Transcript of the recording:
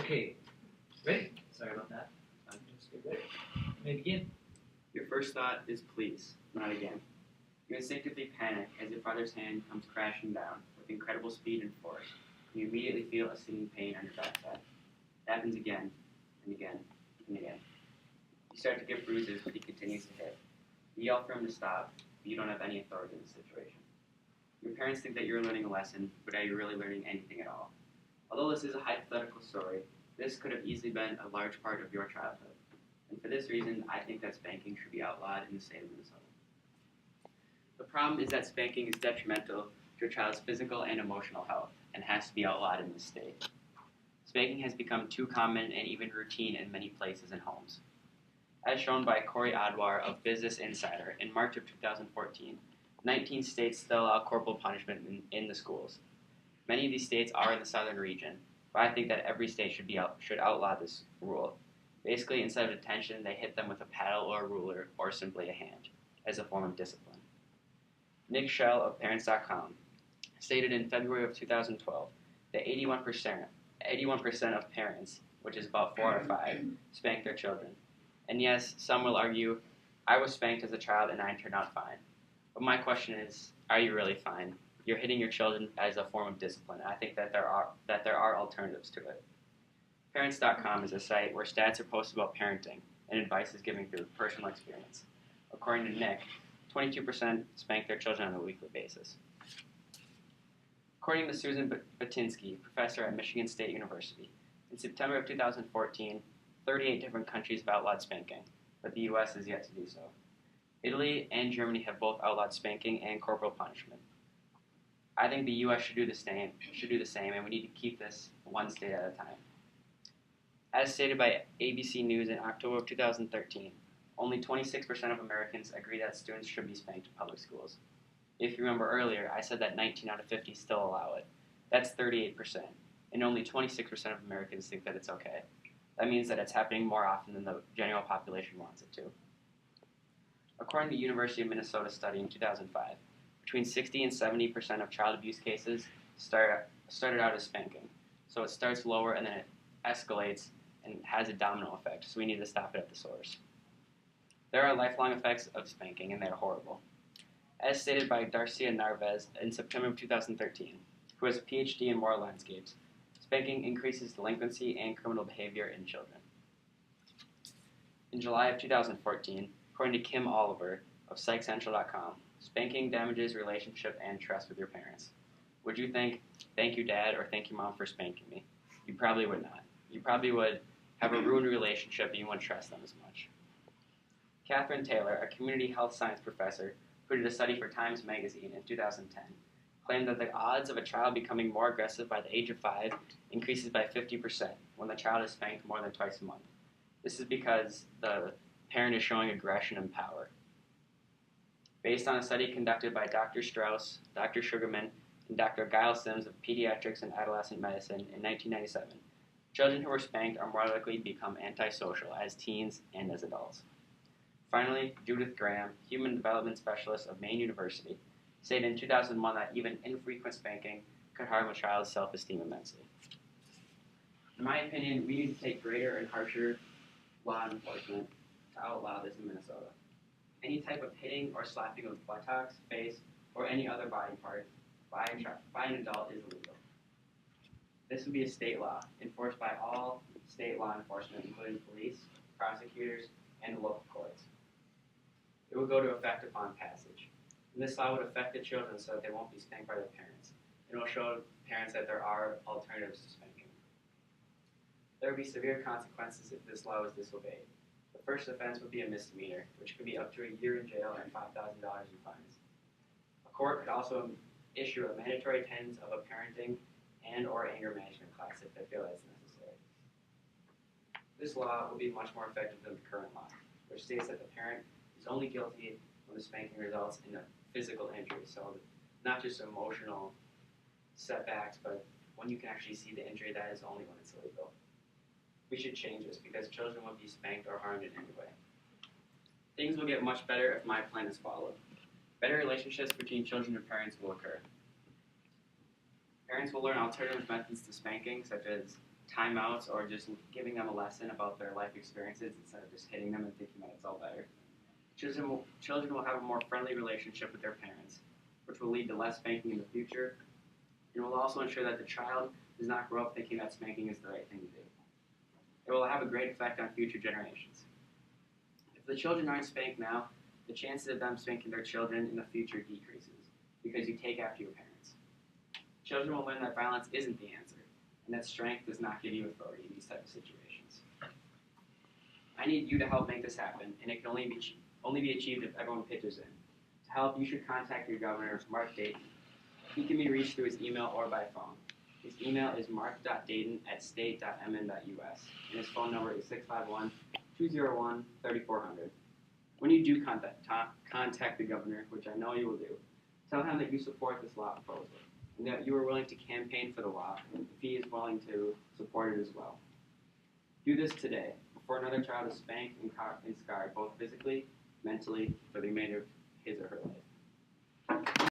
Okay, ready? Sorry about that. I'm just get ready. May begin. Your first thought is please, not again. You instinctively panic as your father's hand comes crashing down with incredible speed and force, and you immediately feel a stinging pain on your backside. It happens again, and again, and again. You start to get bruises, but he continues to hit. You yell for him to stop, but you don't have any authority in the situation. Your parents think that you're learning a lesson, but are you really learning anything at all? Although this is a hypothetical story, this could have easily been a large part of your childhood. And for this reason, I think that spanking should be outlawed in the state of Minnesota. The problem is that spanking is detrimental to a child's physical and emotional health and has to be outlawed in this state. Spanking has become too common and even routine in many places and homes. As shown by Corey Adwar of Business Insider in March of 2014, 19 states still allow corporal punishment in the schools. Many of these states are in the southern region, but I think that every state should outlaw this rule. Basically, instead of detention, they hit them with a paddle or a ruler or simply a hand as a form of discipline. Nick Schell of Parents.com stated in February of 2012 that 81% of parents, which is about 4 out of 5, spank their children. And yes, some will argue, I was spanked as a child and I turned out fine. But my question is, are you really fine? You're hitting your children as a form of discipline. I think that there are alternatives to it. Parents.com is a site where stats are posted about parenting and advice is given through personal experience. According to Nick, 22% spank their children on a weekly basis. According to Susan Batinsky, professor at Michigan State University, in September of 2014, 38 different countries have outlawed spanking, but the U.S. is yet to do so. Italy and Germany have both outlawed spanking and corporal punishment. I think the U.S. should do the same, and we need to keep this one state at a time. As stated by ABC News in October of 2013, only 26% of Americans agree that students should be spanked in public schools. If you remember earlier, I said that 19 out of 50 still allow it. That's 38%, and only 26% of Americans think that it's okay. That means that it's happening more often than the general population wants it to. According to the University of Minnesota study in 2005, between 60 and 70% of child abuse cases started out as spanking. So it starts lower and then it escalates and has a domino effect, so we need to stop it at the source. There are lifelong effects of spanking, and they're horrible. As stated by Darcia Narvez in September of 2013, who has a PhD in moral landscapes, spanking increases delinquency and criminal behavior in children. In July of 2014, according to Kim Oliver of PsychCentral.com, spanking damages relationship and trust with your parents. Would you think, thank you dad or thank you mom for spanking me? You probably would not. You probably would have a ruined relationship and you wouldn't trust them as much. Catherine Taylor, a community health science professor who did a study for Times Magazine in 2010, claimed that the odds of a child becoming more aggressive by the age of 5 increases by 50% when the child is spanked more than twice a month. This is because the parent is showing aggression and power. Based on a study conducted by Dr. Strauss, Dr. Sugarman, and Dr. Giles Sims of Pediatrics and Adolescent Medicine in 1997, children who were spanked are more likely to become antisocial as teens and as adults. Finally, Judith Graham, Human Development Specialist of Maine University, stated in 2001 that even infrequent spanking could harm a child's self-esteem immensely. In my opinion, we need to take greater and harsher law enforcement to outlaw this in Minnesota. Any type of hitting or slapping of buttocks, face, or any other body part by an adult is illegal. This would be a state law, enforced by all state law enforcement, including police, prosecutors, and the local courts. It would go to effect upon passage. And this law would affect the children so that they won't be spanked by their parents. It will show parents that there are alternatives to spanking. There would be severe consequences if this law was disobeyed. The first offense would be a misdemeanor, which could be up to a year in jail and $5,000 in fines. A court could also issue a mandatory attendance of a parenting and or anger management class if they feel that's necessary. This law will be much more effective than the current law, which states that the parent is only guilty when the spanking results in a physical injury, so not just emotional setbacks, but when you can actually see the injury, that is only when it's illegal. We should change this because children won't be spanked or harmed in any way. Things will get much better if my plan is followed. Better relationships between children and parents will occur. Parents will learn alternative methods to spanking, such as timeouts or just giving them a lesson about their life experiences instead of just hitting them and thinking that it's all better. Children will have a more friendly relationship with their parents, which will lead to less spanking in the future, and will also ensure that the child does not grow up thinking that spanking is the right thing to do. It will have a great effect on future generations. If the children aren't spanked now, the chances of them spanking their children in the future decreases because you take after your parents. Children will learn that violence isn't the answer, and that strength does not give you authority in these types of situations. I need you to help make this happen, and it can only be achieved if everyone pitches in. To help, you should contact your governor, Mark Dayton. He can be reached through his email or by phone. His email is mark.dayton@state.mn.us, and his phone number is 651-201-3400. When you do contact the governor, which I know you will do, tell him that you support this law proposal, and that you are willing to campaign for the law if he is willing to support it as well. Do this today, before another child is spanked and scarred, both physically, mentally, for the remainder of his or her life.